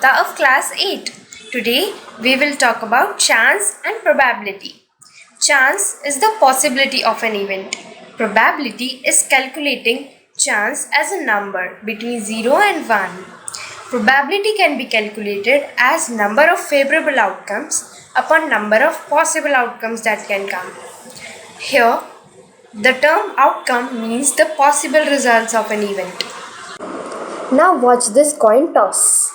Namrata of class 8. Today we will talk about chance and probability. Chance is the possibility of an event. Probability is calculating chance as a number between 0 and 1. Probability can be calculated as number of favorable outcomes upon number of possible outcomes that can come. Here, the term outcome means the possible results of an event. Now watch this coin toss.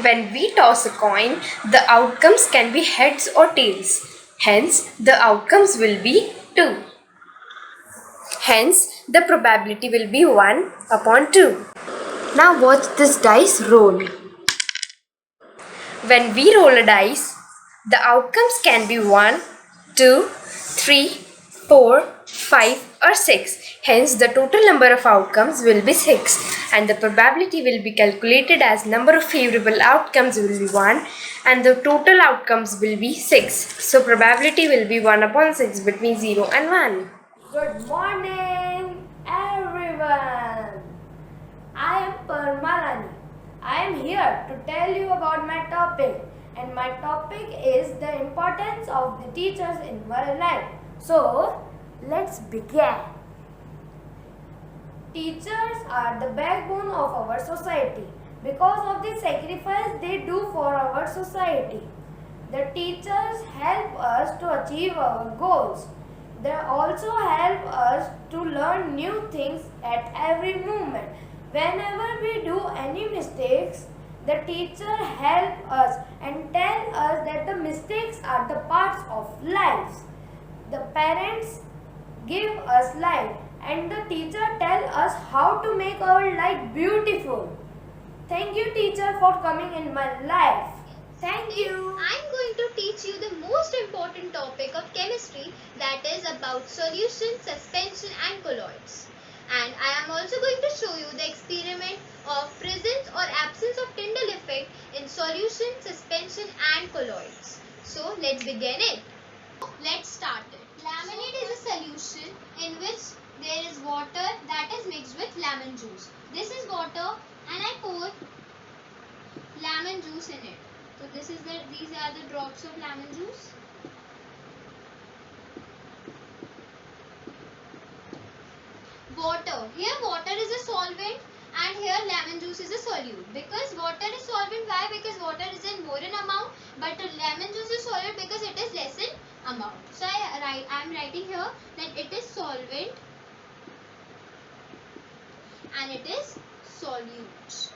When we toss a coin, the outcomes can be heads or tails. Hence, the outcomes will be 2. Hence, the probability will be 1 upon 2. Now watch this dice roll. When we roll a dice, the outcomes can be 1, 2, 3, 4, 5 or 6. Hence, the total number of outcomes will be 6 and the probability will be calculated as number of favorable outcomes will be 1 and the total outcomes will be 6. So, probability will be 1 upon 6 between 0 and 1. Good morning, everyone. I am Parmalani. I am here to tell you about my topic, and my topic is the importance of the teachers in our life. So, let's begin. Teachers are the backbone of our society because of the sacrifice they do for our society. The teachers help us to achieve our goals. They also help us to learn new things at every moment. Whenever we do any mistakes, the teacher help us and tell us that the mistakes are the parts of life. The parents give us life and the teacher tell us how to make our life beautiful. Thank you, teacher, for coming in my life. Thank you. I'm going to teach you the most important topic of chemistry, that is about solution, suspension and colloids. And I am also going to show you the experiment of presence or absence of Tyndall effect in solution, suspension and colloids. So let's begin it. Let's start it. Laminate is a solution in which there is water that is mixed with lemon juice. This is water and I pour lemon juice in it. So these are the drops of lemon juice. Water. Here water is a solvent and here lemon juice is a solute. Because water is solvent, why? Because water is in more in amount, but lemon juice is solute because it is less in amount. So I am writing here that it is solvent and it is solute.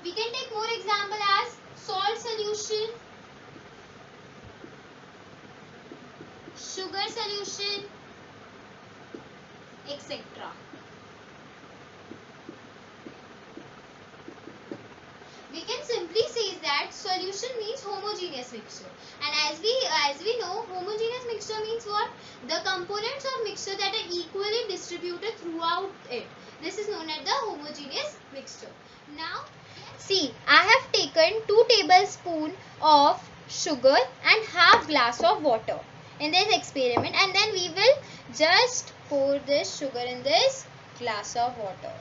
We can take more example as salt solution, sugar solution, etc. We can simply say that solution means homogeneous mixture, and as we know, homogeneous mixture means what? The components of mixture that are equally distributed throughout it. This is known as the homogeneous mixture. Now see, I have taken 2 tablespoons of sugar and half glass of water in this experiment, and then we will just pour this sugar in this glass of water.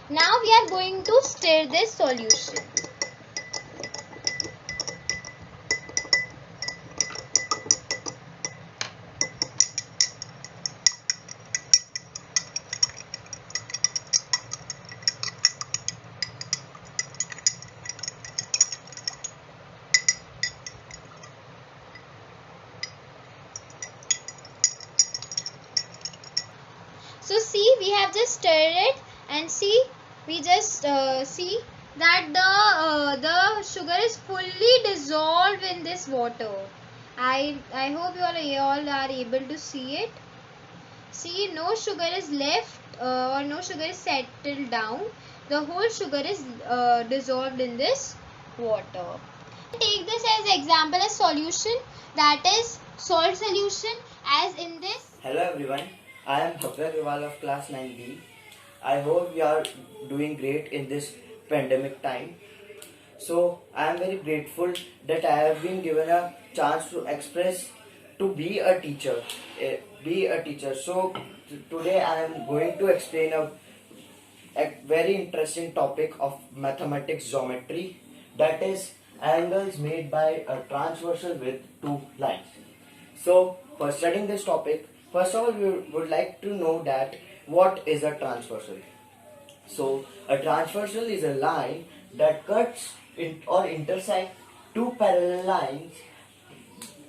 Now we are going to stir this solution. So see, we have just stirred it, and see, we just see that the sugar is fully dissolved in this water. I hope you all are able to see it. See, no sugar is left or no sugar is settled down. The whole sugar is dissolved in this water. Take this as example as solution, that is salt solution, as in this. Hello everyone, I am Bhavya Riwal of class 9B. I hope you are doing great in this pandemic time. So I am very grateful that I have been given a chance to express, to be a teacher. So today I am going to explain a very interesting topic of mathematics geometry, that is angles made by a transversal with two lines. So for studying this topic, first of all we would like to know that what is a transversal. So a transversal is a line that cuts or intersect two parallel lines,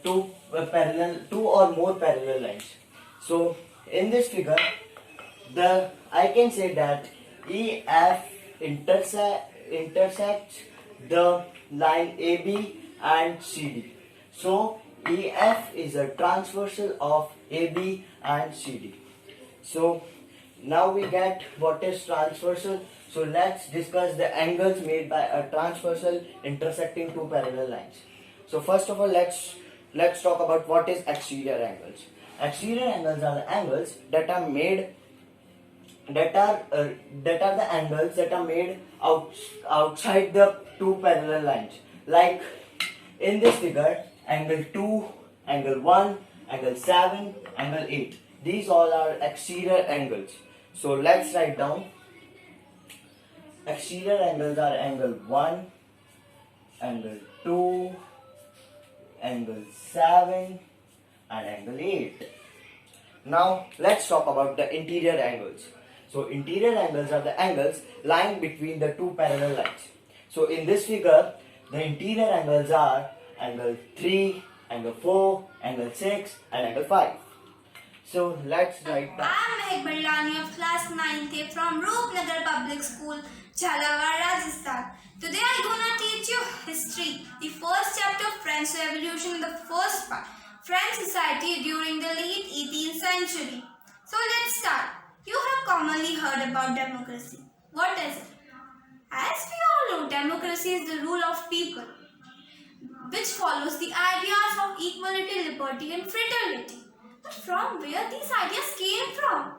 two or more parallel lines. So in this figure, I can say that EF intersects the line AB and CD. So EF is a transversal of AB and CD. So now we get what is transversal. So let's discuss the angles made by a transversal intersecting two parallel lines. So first of all, let's talk about what is exterior angles. Exterior angles are the angles that are made outside the two parallel lines. Like in this figure, angle 2, angle 1, angle 7, angle 8. These all are exterior angles. So let's write down. Exterior angles are angle 1, angle 2, angle 7 and angle 8. Now let's talk about the interior angles. So interior angles are the angles lying between the two parallel lines. So in this figure, the interior angles are angle 3, angle 4, angle 6 and angle 5. So let's write down. I am Mehak Ballani of class 9th from Roopnagar Public School, Jhalawar, Rajasthan. Today I am gonna teach you history, the first chapter of French Revolution in the first part, French society during the late 18th century. So let's start. You have commonly heard about democracy. What is it? As we all know, democracy is the rule of people, which follows the ideas of equality, liberty and fraternity. But from where these ideas came from?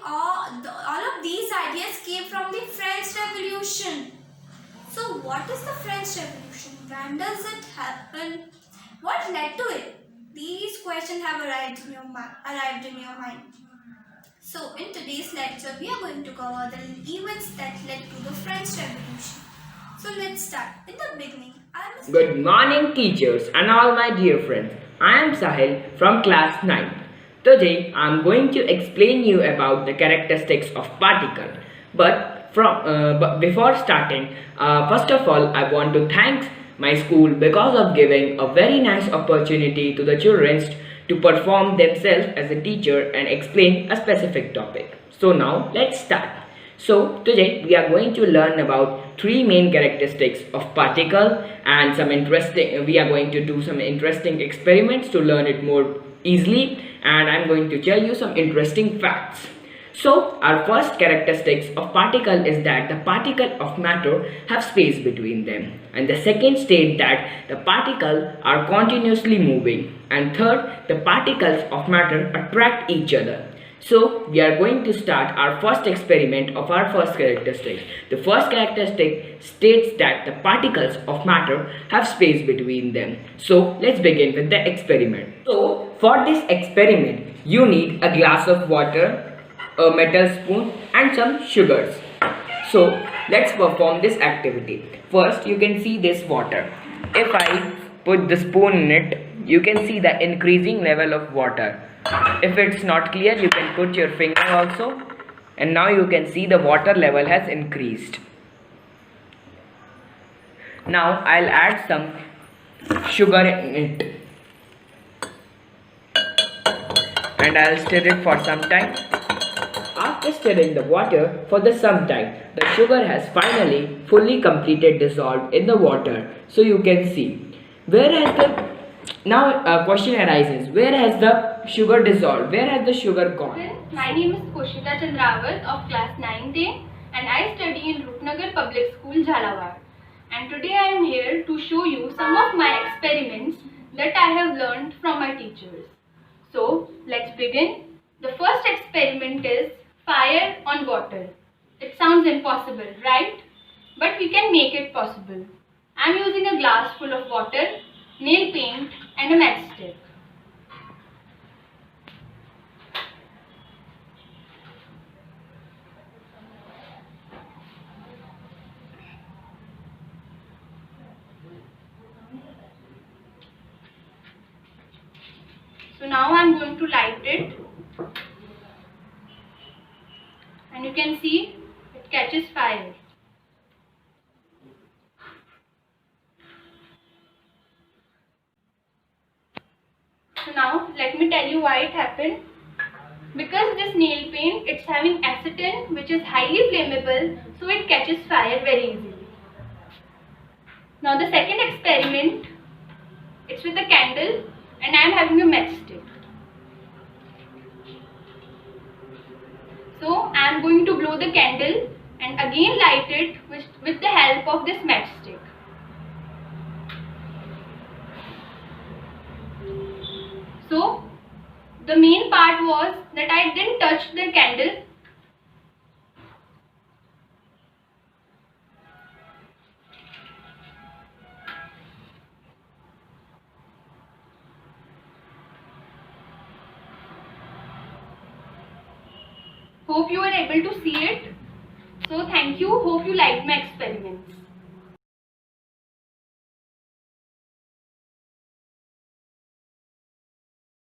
All of these ideas came from the French Revolution. So what is the French Revolution? When does it happen? What led to it? These questions have arrived in your mind. So in today's lecture, we are going to cover the events that led to the French Revolution. So let's start. In the beginning, Good morning, teachers and all my dear friends. I am Sahil from class 9. Today I am going to explain you about the characteristics of particle. But before starting, first of all I want to thank my school because of giving a very nice opportunity to the children to perform themselves as a teacher and explain a specific topic. So now let's start. So today we are going to learn about three main characteristics of particle and we are going to do some interesting experiments to learn it more easily, and I'm going to tell you some interesting facts. So our first characteristics of particle is that the particle of matter have space between them, and the second state that the particles are continuously moving, and third, the particles of matter attract each other. So we are going to start our first experiment of our first characteristic. The first characteristic states that the particles of matter have space between them. So let's begin with the experiment. So for this experiment, you need a glass of water, a metal spoon and some sugars. So let's perform this activity. First, you can see this water. If I put the spoon in it, you can see the increasing level of water. If it's not clear, you can put your finger also, and now you can see the water level has increased. Now I'll add some sugar in it and I'll stir it for some time. After stirring the water for some time, the sugar has finally fully completed dissolved in the water. So you can see now a question arises, where has the sugar dissolved? Where has the sugar gone? My name is Koshika Chandrawat of class 9th and I study in Roopnagar Public School, Jhalawar. And today I am here to show you some of my experiments that I have learned from my teachers. So let's begin. The first experiment is fire on water. It sounds impossible, right? but we can make it possible. I am using a glass full of water, nail paint and a matchstick. So now I am going to light it, and you can see it catches fire. So now let me tell you why it happened. Because this nail paint, it's having acetone which is highly flammable, so it catches fire very easily. Now the second experiment, it's with a candle and I am having a matchstick. So I am going to blow the candle and again light it with the help of this matchstick. So the main part was that I didn't touch the candle. Hope you were able to see it. So thank you. Hope you liked my experiments.